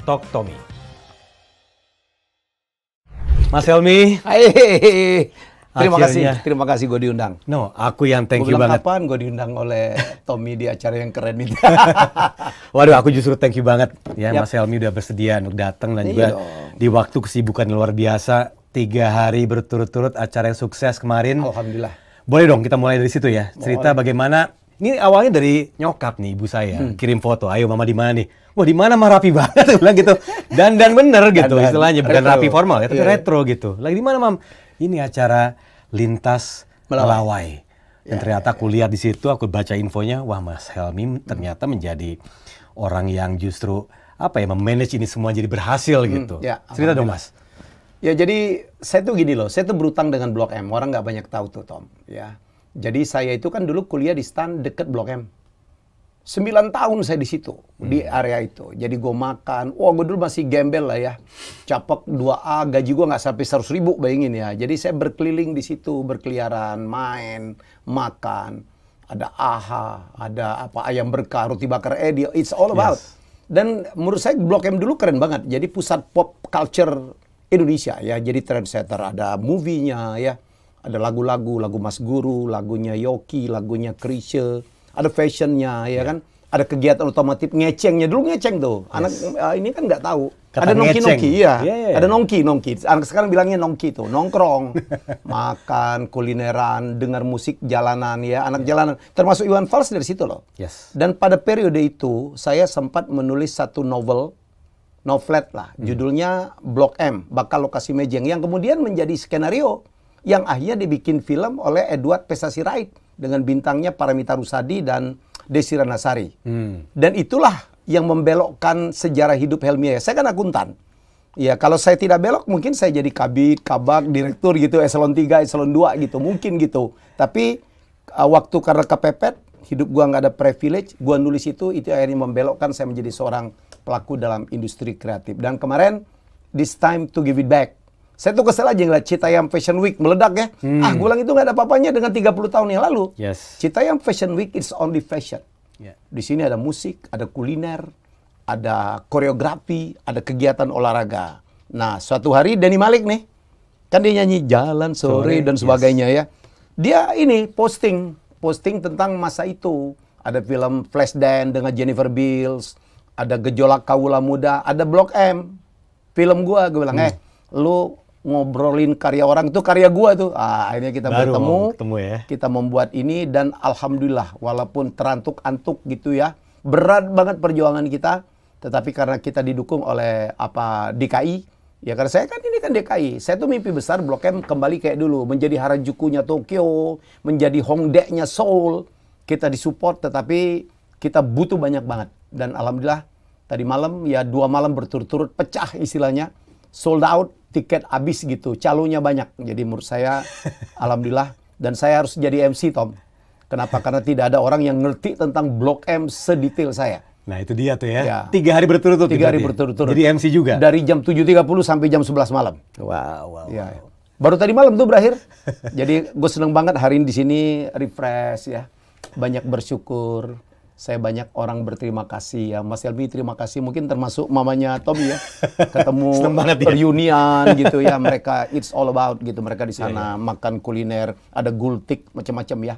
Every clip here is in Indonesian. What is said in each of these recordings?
Talk Tommy. Mas Helmy. Hai. Akhirnya. Terima kasih gue diundang. No, aku yang thank Gua you bilang banget. kapan gue diundang oleh Tommy di acara yang keren itu. Waduh, aku justru thank you banget ya Yap. Mas Helmy udah bersedia untuk datang dan Iya juga dong. di waktu kesibukan luar biasa 3 hari berturut-turut acara yang sukses kemarin. Alhamdulillah. Boleh dong kita mulai dari situ ya. Cerita bagaimana ini awalnya dari nyokap nih ibu saya kirim foto, ayo mama di mana nih? Wah di mana mah rapi banget bilang gitu. Dan bener gitu Dandan. istilahnya bukan Retro. rapi formal ya tapi Iya. retro gitu. Lagi di mana mam? Ini acara lintas Melawai. Dan ternyata aku lihat di situ aku baca infonya, wah Mas Helmy ternyata menjadi orang yang justru apa ya memanage ini semua jadi berhasil gitu. ya, Cerita dong Mas. Ya jadi saya tuh gini loh, saya tuh berutang dengan Blok M. Orang nggak banyak tahu tuh Tom. Ya. Jadi saya itu kan dulu kuliah di STAN deket Blok M. 9 tahun saya di situ, di area itu. Jadi gue makan, wah gue dulu masih gembel lah ya. Capek 2A, gaji gue nggak sampai 100.000 bayangin ya. Jadi saya berkeliling di situ, berkeliaran, main, makan. Ada AHA, ada apa ayam berkah, roti bakar Edi, it's all about. Yes. Dan menurut saya Blok M dulu keren banget. Jadi pusat pop culture Indonesia ya. Jadi trendsetter, ada movie-nya ya. Ada lagu-lagu, lagu Mas Guru, lagunya Yoki, lagunya Chrisye. Ada fashionnya ya kan, ada kegiatan otomotif ngecengnya dulu ngeceng tuh. Anak ini kan nggak tahu. Kata ada nongki-nongki ya. Yeah. Ada nongki-nongki. Anak sekarang bilangnya nongki tuh, nongkrong, makan, kulineran, dengar musik jalanan ya, anak jalanan. Termasuk Iwan Fals dari situ loh. Yes. Dan pada periode itu saya sempat menulis satu novelet lah, judulnya Blok M, Bakal Lokasi Mejeng, yang kemudian menjadi skenario yang akhirnya dibikin film oleh Edward Pesa Sirait dengan bintangnya Paramita Rusady dan Desi Ranasari. Dan itulah yang membelokkan sejarah hidup Helmy. Saya kan akuntan. Ya, kalau saya tidak belok mungkin saya jadi kabid, kabak, direktur gitu, eselon 3, eselon 2 gitu, mungkin gitu. Tapi waktu karena kepepet, hidup gua nggak ada privilege, gua nulis itu akhirnya membelokkan saya menjadi seorang pelaku dalam industri kreatif. Dan kemarin, this time to give it back. Saya tuh kesel aja ngeliat Citayam Fashion Week meledak ya. Gue bilang itu nggak ada apa-apanya dengan 30 tahun yang lalu. Yes. Citayam Fashion Week is only fashion. Yeah. Di sini ada musik, ada kuliner, ada koreografi, ada kegiatan olahraga. Nah, suatu hari Denny Malik nih, kan dia nyanyi Jalan Sore dan sebagainya ya. Dia ini posting tentang masa itu. Ada film Flashdance dengan Jennifer Beals, ada Gejolak Kaula Muda, ada Blok M. Film gue bilang, lu ngobrolin karya orang itu karya gua tuh. Akhirnya kita Baru bertemu ya. Kita membuat ini dan alhamdulillah walaupun terantuk-antuk gitu ya. Berat banget perjuangan kita, tetapi karena kita didukung oleh DKI, ya karena saya kan ini kan DKI. Saya tuh mimpi besar Blok M kembali kayak dulu, menjadi Harajukunya Tokyo, menjadi Hongdae-nya Seoul. Kita disupport tetapi kita butuh banyak banget. Dan alhamdulillah tadi malam ya 2 malam berturut-turut pecah istilahnya. Sold out, tiket habis gitu, calonnya banyak. Jadi menurut saya, alhamdulillah. Dan saya harus jadi MC, Tom. Kenapa? Karena tidak ada orang yang ngerti tentang Blok M sedetail saya. Nah itu dia tuh ya. Ya. 3 hari berturut-turut. 3 hari berturut-turut. Jadi MC juga. Dari jam 7.30 sampai jam 11 malam. Wow. Ya. Baru tadi malam tuh berakhir. Jadi gue seneng banget hari ini di sini refresh ya. Banyak bersyukur. Saya banyak orang berterima kasih ya. Mas Helmy terima kasih. Mungkin termasuk mamanya Tommy ya. Ketemu Seneng banget ya. reunian gitu ya. Mereka it's all about gitu. Mereka di sana makan kuliner. Ada gultik macam-macam ya.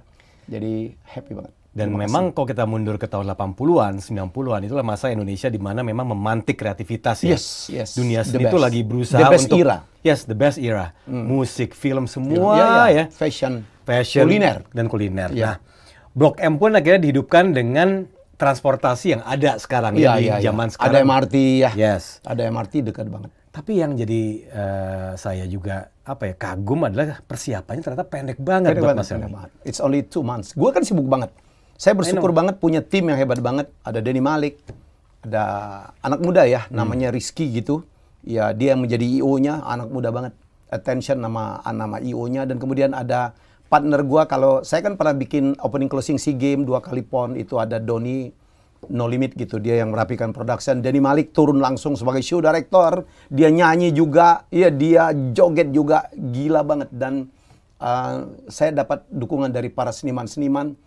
Jadi happy banget. Dan Terima memang kalau kita mundur ke tahun 80-an, 90-an, itulah masa Indonesia di mana memang memantik kreativitas ya. Yes. Dunia The seni itu best. lagi berusaha The best untuk era. Yes, the best era. Musik, film semua ya. Fashion, Kuliner dan kuliner. Nah, Blok M pun akhirnya dihidupkan dengan transportasi yang ada sekarang di zaman sekarang. Ada MRT ya. Yes. Ada MRT dekat banget. Tapi yang jadi saya juga kagum adalah persiapannya ternyata pendek banget buat Mas Helmy. It's only 2 months. Gue kan sibuk banget. Saya bersyukur banget punya tim yang hebat banget. Ada Denny Malik, ada anak muda ya, namanya Rizky gitu. Ya dia yang menjadi IO-nya, anak muda banget. Attention nama IO-nya. Dan kemudian ada partner gue, kalau saya kan pernah bikin opening closing SEA Games 2 kali PON, itu ada Doni No Limit gitu, dia yang merapikan production. Denny Malik turun langsung sebagai show director, dia nyanyi juga, ya dia joget juga, gila banget. Dan saya dapat dukungan dari para seniman-seniman.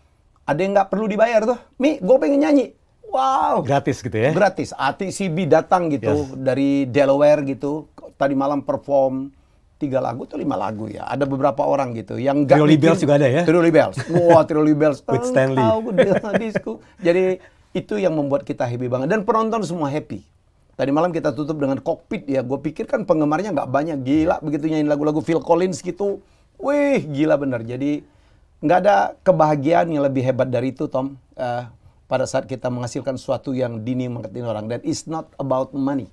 Ada yang nggak perlu dibayar tuh, Mi, gue pengen nyanyi. Wow. Gratis gitu ya? Gratis. ATCB datang gitu dari Delaware gitu. Tadi malam perform 3 lagu atau 5 lagu ya. Ada beberapa orang gitu yang nggak Trioli Bells juga ada ya? Trioli Bells. Wah, Trioli Bells. With Stanley. Disco. Jadi itu yang membuat kita happy banget dan penonton semua happy. Tadi malam kita tutup dengan Cockpit ya. Gue pikir kan penggemarnya nggak banyak. Gila begitu nyanyiin lagu-lagu Phil Collins gitu. Wih, gila bener. Jadi nggak ada kebahagiaan yang lebih hebat dari itu, Tom. Pada saat kita menghasilkan sesuatu yang dinikmatin orang. That is not about money.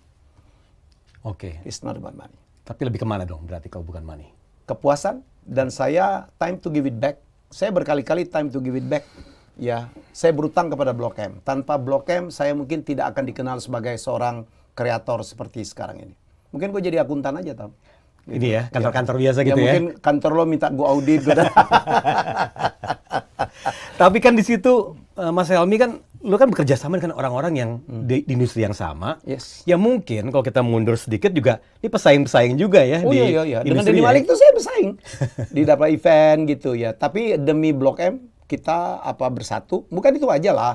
Oke. It's not about money. Tapi lebih kemana dong berarti kalau bukan money? Kepuasan dan saya time to give it back. Saya berkali-kali time to give it back. Ya, saya berutang kepada Blok M. Tanpa Blok M, saya mungkin tidak akan dikenal sebagai seorang kreator seperti sekarang ini. Mungkin gue jadi akuntan aja, Tom. Gitu. Ini ya, kantor-kantor biasa gitu ya? Mungkin kantor lo minta gue audit. Tapi kan di situ, Mas Helmy kan, lu kan bekerja sama dengan orang-orang yang di industri yang sama. Yes. Ya mungkin kalau kita mundur sedikit juga, ini pesaing-pesaing juga ya. Oh iya. Dengan Denny Malik itu saya bersaing. Di dapat event gitu ya. Tapi demi Blok M, kita bersatu, bukan itu aja lah.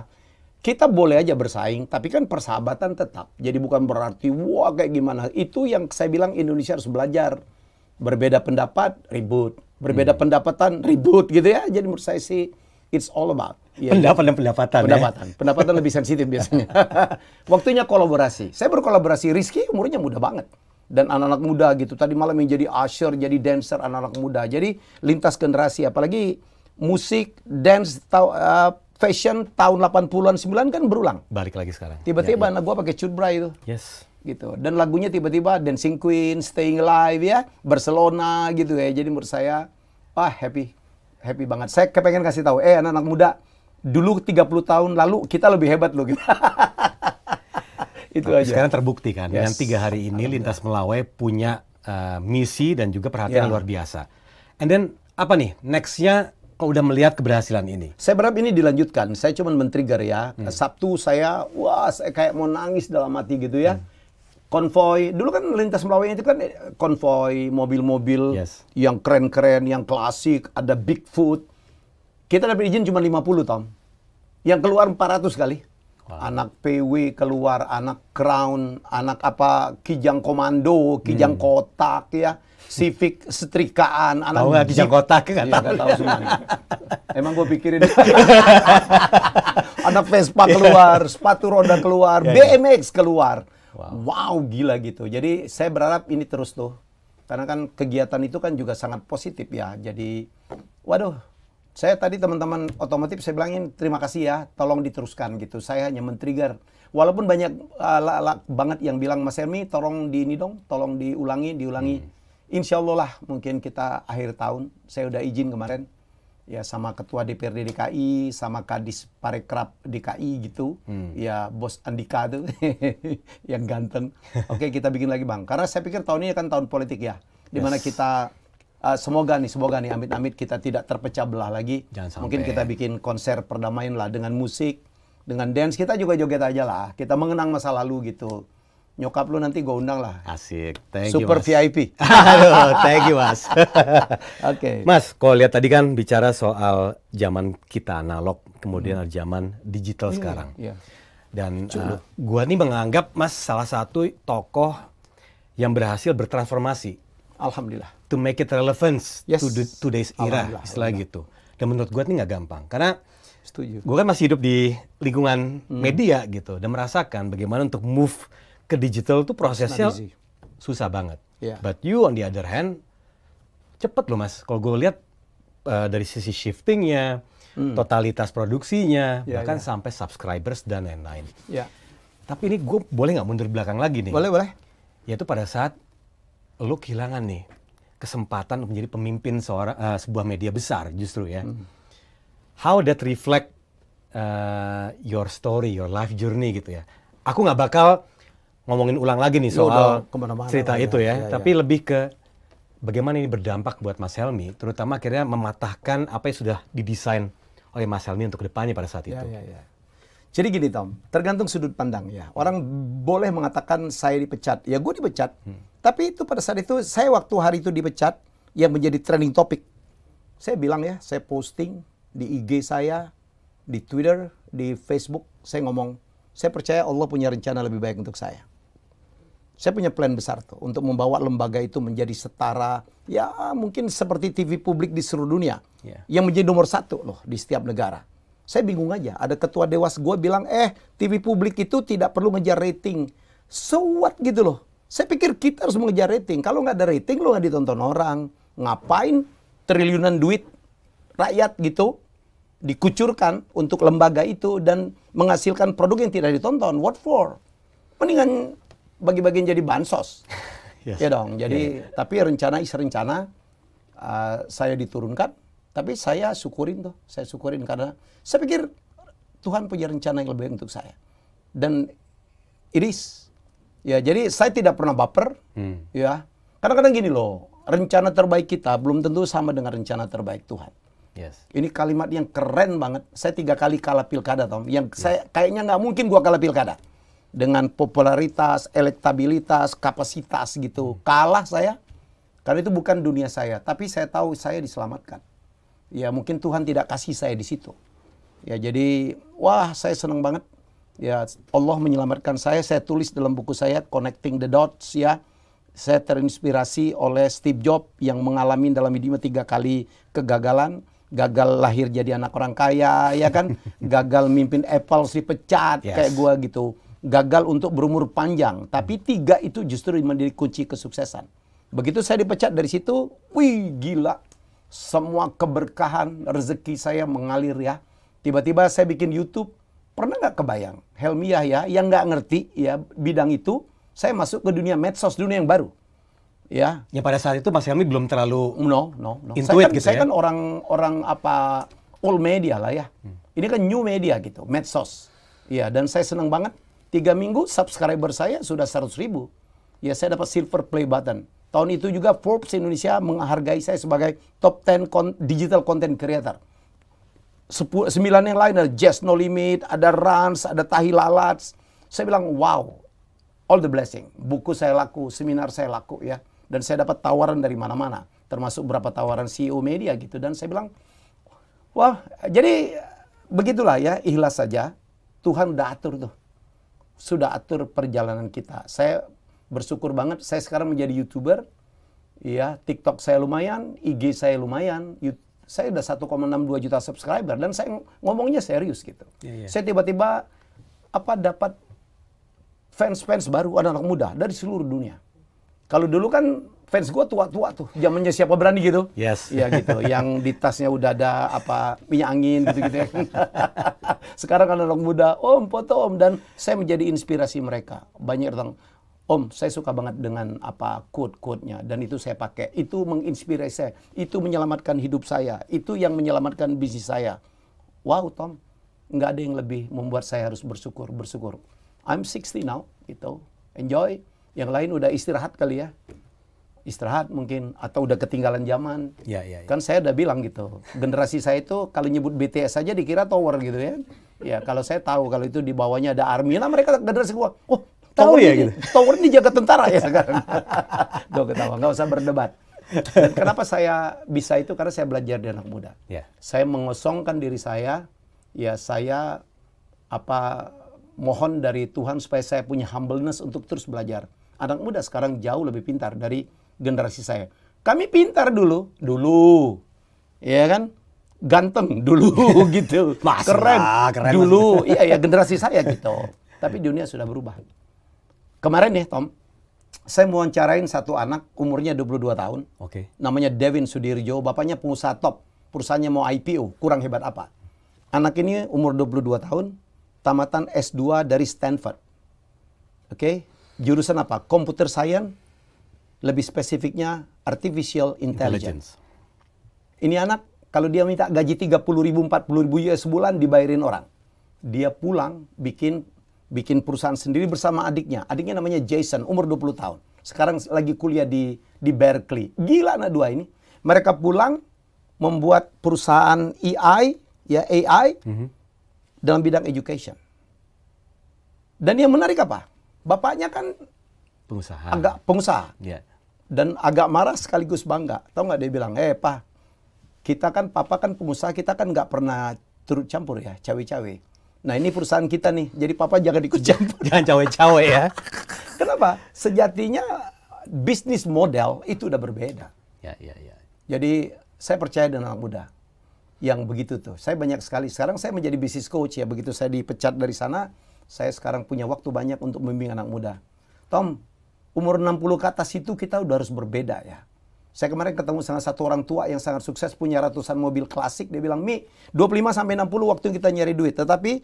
Kita boleh aja bersaing, tapi kan persahabatan tetap. Jadi bukan berarti, wah kayak gimana. Itu yang saya bilang Indonesia harus belajar. Berbeda pendapat, ribut. Berbeda pendapatan, ribut gitu ya. Jadi menurut saya sih, it's all about. Ya, pendapat dan pendapatan. Pendapatan lebih sensitif biasanya. Waktunya kolaborasi. Saya berkolaborasi, Rizky umurnya muda banget. Dan anak-anak muda gitu. Tadi malam yang jadi usher, jadi dancer, anak-anak muda. Jadi lintas generasi, apalagi musik, dance, fashion tahun 80-an 90-an kan berulang. Balik lagi sekarang. Tiba-tiba anak gua pakai Cut Bray itu. Yes. Gitu. Dan lagunya tiba-tiba Dancing Queen, Staying Alive ya, Barcelona gitu ya. Jadi menurut saya happy banget. Saya kepengen kasih tahu, anak-anak muda, dulu 30 tahun lalu kita lebih hebat loh gitu. Itu aja. Sekarang terbukti kan, dengan 3 hari ini Lintas Melawai punya misi dan juga perhatian yang luar biasa. And then apa nih nextnya? Kau udah melihat keberhasilan ini? Saya berharap ini dilanjutkan. Saya cuma men-trigger ya. Sabtu saya kayak mau nangis dalam hati gitu ya. Konvoy, dulu kan Lintas Melawai itu kan konvoy, mobil-mobil yang keren-keren, yang klasik, ada Bigfoot. Kita dapat izin cuma 50, Tom. Yang keluar 400 kali. Wow. Anak PW keluar, anak Crown, anak Kijang Komando, Kijang Kotak ya. Civic setrikaan, anak tahu nggak Kijang Kotak? Nggak tahu semuanya. Emang gue pikirin anak Vespa keluar, sepatu roda keluar, BMX keluar. Wow, gila gitu. Jadi saya berharap ini terus tuh, karena kan kegiatan itu kan juga sangat positif ya. Jadi, waduh, saya tadi teman-teman otomotif saya bilangin terima kasih ya, tolong diteruskan gitu. Saya hanya men-trigger. Walaupun banyak banget yang bilang Mas Helmy, tolong di ini dong, tolong diulangi. Insya Allah lah mungkin kita akhir tahun, saya udah izin kemarin ya sama Ketua DPRD DKI, sama Kadis Parekraf DKI gitu, ya Bos Andika tuh yang ganteng. Oke, kita bikin lagi Bang, karena saya pikir tahun ini kan tahun politik ya, dimana kita semoga nih amit-amit kita tidak terpecah belah lagi. Mungkin kita bikin konser perdamaian lah dengan musik, dengan dance, kita juga joget aja lah, kita mengenang masa lalu gitu. Nyokap lu nanti gue undang lah. Asik, thank you Super Mas. VIP. Aduh, thank you Mas. Oke. Mas, kalau lihat tadi kan bicara soal zaman kita analog, kemudian ada zaman digital sekarang. Dan gua nih menganggap Mas salah satu tokoh yang berhasil bertransformasi. Alhamdulillah. To make it relevant to today's era, istilah gitu. Dan menurut gua ini nggak gampang, karena gua kan masih hidup di lingkungan media gitu, dan merasakan bagaimana untuk move ke digital tuh prosesnya susah banget. But you on the other hand, cepet loh Mas. Kalau gue lihat dari sisi shiftingnya, totalitas produksinya, bahkan sampai subscribers dan lain-lain. Tapi ini gue boleh nggak mundur belakang lagi nih? Boleh. Yaitu pada saat lo kehilangan nih kesempatan menjadi pemimpin sebuah media besar justru ya. How that reflect your story, your life journey gitu ya. Aku nggak bakal ngomongin ulang lagi nih soal cerita itu ya, tapi lebih ke bagaimana ini berdampak buat Mas Helmy, terutama akhirnya mematahkan apa yang sudah didesain oleh Mas Helmy untuk kedepannya pada saat itu. Jadi gini Tom, tergantung sudut pandang ya. Orang boleh mengatakan saya dipecat, ya gue dipecat. Tapi itu pada saat itu, saya waktu hari itu dipecat, yang menjadi trending topic. Saya bilang ya, saya posting di IG saya, di Twitter, di Facebook, saya ngomong, Saya percaya Allah punya rencana lebih baik untuk saya. Saya punya plan besar tuh untuk membawa lembaga itu menjadi setara, ya mungkin seperti TV publik di seluruh dunia, yang menjadi nomor 1 loh di setiap negara. Saya bingung aja, ada ketua dewas gue bilang, TV publik itu tidak perlu ngejar rating. So what gitu loh. Saya pikir kita harus mengejar rating. Kalau nggak ada rating, lo nggak ditonton orang. Ngapain triliunan duit rakyat gitu dikucurkan untuk lembaga itu dan menghasilkan produk yang tidak ditonton? What for? Mendingan bagi-bagian jadi bansos. Ya dong. Jadi tapi rencana saya diturunkan, tapi saya syukurin tuh. Saya syukurin karena saya pikir Tuhan punya rencana yang lebih baik untuk saya. Dan it is. Ya, jadi saya tidak pernah baper, ya. Kadang-kadang gini loh, rencana terbaik kita belum tentu sama dengan rencana terbaik Tuhan. Ini kalimat yang keren banget. Saya 3 kali kalah pilkada, Tom. Yang saya kayaknya nggak mungkin gua kalah pilkada. Dengan popularitas, elektabilitas, kapasitas gitu. Kalah saya. Karena itu bukan dunia saya. Tapi saya tahu saya diselamatkan. Ya mungkin Tuhan tidak kasih saya di situ. Ya jadi, wah saya senang banget. Ya Allah menyelamatkan saya. Saya tulis dalam buku saya, Connecting the Dots ya. Saya terinspirasi oleh Steve Jobs yang mengalami dalam hidupnya 3 kali kegagalan. Gagal lahir jadi anak orang kaya, ya kan? Gagal mimpin Apple dipecat, kayak gua gitu. Gagal untuk berumur panjang. Tapi 3 itu justru menjadi kunci kesuksesan. Begitu saya dipecat dari situ, wih gila. Semua keberkahan, rezeki saya mengalir ya. Tiba-tiba saya bikin YouTube. Pernah nggak kebayang? Helmi Yahya yang nggak ngerti ya bidang itu, saya masuk ke dunia medsos, dunia yang baru. Ya. Ya pada saat itu Mas Helmi belum terlalu no. Intuit gitu saya ya. kan orang apa old media lah ya. Ini kan new media gitu, medsos. Ya, dan saya senang banget. 3 minggu subscriber saya sudah 100.000. Ya, saya dapat silver play button. Tahun itu juga Forbes Indonesia menghargai saya sebagai top 10 digital content creator. 9 yang lain ada Just No Limit, ada Rans, ada Tahi Lalats. Saya bilang wow, all the blessing. Buku saya laku, seminar saya laku ya. Dan saya dapat tawaran dari mana-mana. Termasuk beberapa tawaran CEO media gitu. Dan saya bilang, wah jadi begitulah ya, ikhlas saja. Tuhan udah atur tuh. Sudah atur perjalanan kita. Saya bersyukur banget, saya sekarang menjadi YouTuber. Ya, TikTok saya lumayan, IG saya lumayan. Saya udah 1,62 juta subscriber dan saya ngomongnya serius gitu. Saya tiba-tiba dapat fans baru, anak-anak muda dari seluruh dunia. Kalau dulu kan fans gue tua-tua tuh, zamannya siapa berani gitu. Yes. Ya gitu, yang di tasnya udah ada minyak angin gitu-gitu ya. Sekarang anak-anak muda, Om foto Om, dan saya menjadi inspirasi mereka. Banyak orang, Om, saya suka banget dengan quote-quote-nya dan itu saya pakai. Itu menginspirasi saya. Itu menyelamatkan hidup saya. Itu yang menyelamatkan bisnis saya. Wow, Tom. Nggak ada yang lebih membuat saya harus bersyukur. I'm 60 now, gitu. Enjoy. Yang lain udah istirahat kali ya. Istirahat mungkin atau udah ketinggalan zaman. Ya. Kan saya udah bilang gitu. Generasi saya itu kalau nyebut BTS saja dikira tower gitu ya. Ya, kalau saya tahu kalau itu di bawahnya ada army. Nah, mereka generasi gua. Oh, tahu ya gitu. Tower ini jaga tentara ya sekarang. Duh, ketawa, nggak usah berdebat. Dan kenapa saya bisa itu? Karena saya belajar dari anak muda. Saya mengosongkan diri saya. Ya, saya mohon dari Tuhan supaya saya punya humbleness untuk terus belajar. Anak muda sekarang jauh lebih pintar dari generasi saya. Kami pintar dulu, ya kan? Ganteng dulu gitu. Keren dulu. Iya, generasi saya gitu. Tapi dunia sudah berubah. Kemarin nih, Tom, saya mau wawancarain satu anak umurnya 22 tahun. Namanya Devin Sudirjo, bapaknya pengusaha top. Perusahaannya mau IPO, kurang hebat apa. Anak ini umur 22 tahun, tamatan S2 dari Stanford. Jurusan apa? Computer Science, lebih spesifiknya Artificial Intelligence. Ini anak, kalau dia minta gaji 30.000, 40.000 US sebulan, dibayarin orang. Dia pulang, bikin perusahaan sendiri bersama adiknya. Adiknya namanya Jason, umur 20 tahun. Sekarang lagi kuliah di Berkeley. Gila anak dua ini. Mereka pulang, membuat perusahaan AI, dalam bidang education. Dan yang menarik apa? Bapaknya kan pengusaha. Dan agak marah sekaligus bangga. Tahu nggak dia bilang, Pak, papa kan pengusaha, kita kan nggak pernah turut campur ya, cawe-cawe. Nah ini perusahaan kita nih, jadi papa jangan ikut campur. Jangan cawe-cawe ya. Kenapa? Sejatinya bisnis model itu udah berbeda. Ya. Jadi saya percaya dengan anak muda yang begitu tuh. Saya banyak sekali. Sekarang saya menjadi business coach ya. Begitu saya dipecat dari sana, saya sekarang punya waktu banyak untuk membimbing anak muda. Tom, umur 60 ke atas itu kita udah harus berbeda ya. Saya kemarin ketemu sama satu orang tua yang sangat sukses, punya ratusan mobil klasik. Dia bilang, Mi, 25-60 waktu kita nyari duit. Tetapi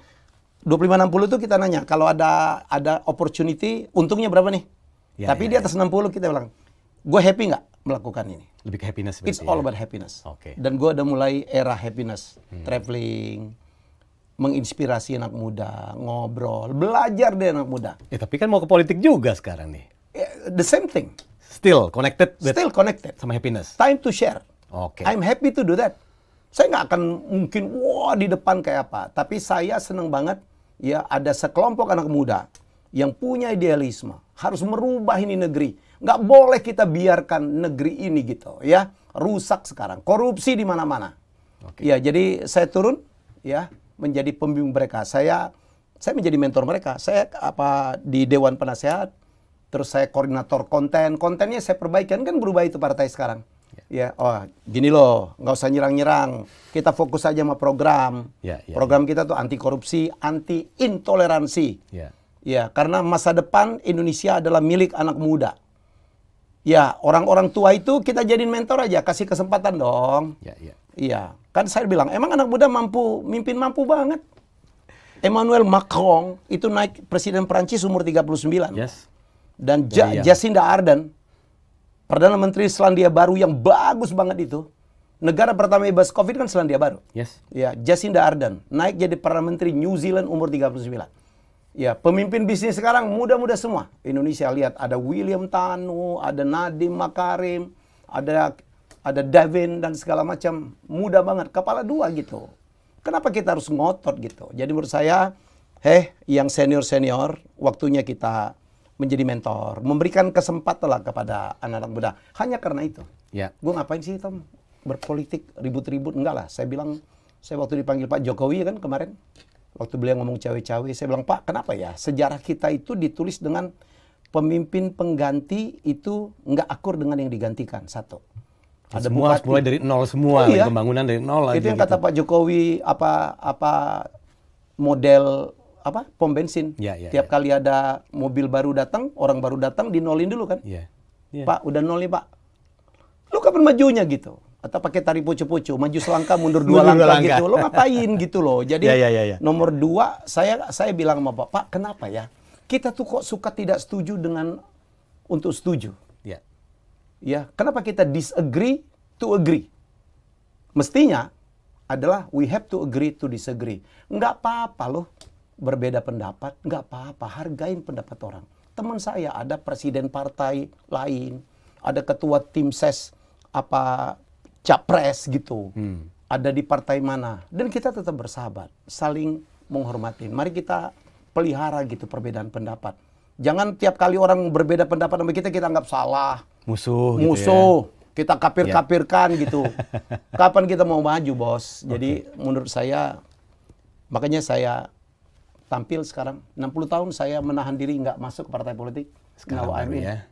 25-60 itu kita nanya, kalau ada opportunity, untungnya berapa nih? Tapi di atas 60 kita bilang, gue happy nggak melakukan ini? Lebih ke happiness. It's all about happiness. Oke. Dan gue udah mulai era happiness. Traveling, menginspirasi anak muda, ngobrol, belajar dari anak muda. Tapi kan mau ke politik juga sekarang nih. The same thing. Still connected. Still connected. Sama happiness. Time to share. Oke. I'm happy to do that. Saya nggak akan mungkin di depan kayak apa. Tapi saya senang banget ya ada sekelompok anak muda yang punya idealisme. Harus merubah ini negeri. Nggak boleh kita biarkan negeri ini gitu ya. Rusak sekarang. Korupsi di mana-mana. Ya, jadi saya turun ya menjadi pembimbing mereka. Saya menjadi mentor mereka. Saya di Dewan Penasehat. Terus saya koordinator konten. Kontennya saya perbaikan. Kan berubah itu partai sekarang. Ya, gini loh, nggak usah nyerang-nyerang. Kita fokus aja sama program. Program kita tuh anti korupsi, anti intoleransi. Ya, karena masa depan Indonesia adalah milik anak muda. Ya, orang-orang tua itu kita jadiin mentor aja, kasih kesempatan dong. Iya, kan saya bilang, emang anak muda mimpin mampu banget. Emmanuel Macron itu naik presiden Prancis umur 39. Yes. Dan Jacinda Ardern, Perdana Menteri Selandia Baru yang bagus banget itu. Negara pertama bebas COVID kan Selandia Baru. Yes. Ya, Jacinda Ardern naik jadi Perdana Menteri New Zealand umur 39. Ya, pemimpin bisnis sekarang muda-muda semua. Indonesia lihat ada William Tanu, ada Nadiem Makarim, ada Davin dan segala macam, muda banget, kepala dua gitu. Kenapa kita harus ngotot gitu? Jadi menurut saya, yang senior-senior, waktunya kita menjadi mentor, memberikan kesempatan lah kepada anak-anak muda. Hanya karena itu. Gue ngapain sih Tom berpolitik ribut-ribut? Enggak lah. Saya bilang, saya waktu dipanggil Pak Jokowi kan kemarin, waktu beliau ngomong cawe-cawe, saya bilang, Pak, kenapa ya sejarah kita itu ditulis dengan pemimpin pengganti itu nggak akur dengan yang digantikan? Satu. Ada semua mulai dari nol semua, pembangunan dari nol aja. Itu yang kata Pak Jokowi, model pom bensin. Tiap kali ada mobil baru datang, orang baru datang, dinolin dulu kan. Pak, udah nol nih Pak. Lu kapan majunya gitu? Atau pakai tari pucu-pucu, maju selangkah, mundur dua langkah gitu. Lo ngapain gitu loh. Jadi nomor 2, saya bilang sama Pak, kenapa ya? Kita tuh kok suka tidak setuju dengan untuk setuju. Ya, kenapa kita disagree to agree? Mestinya adalah we have to agree to disagree. Nggak apa-apa loh berbeda pendapat, nggak apa-apa, hargain pendapat orang. Teman saya ada presiden partai lain, ada ketua tim ses capres gitu, ada di partai mana, dan kita tetap bersahabat, saling menghormati. Mari kita pelihara gitu perbedaan pendapat. Jangan tiap kali orang berbeda pendapat sama kita anggap salah, musuh, gitu ya. Kita kafir-kafirkan gitu. Kapan kita mau maju, bos? Jadi menurut saya, makanya saya tampil sekarang 60 tahun saya menahan diri nggak masuk ke partai politik. Sekarang baru ya.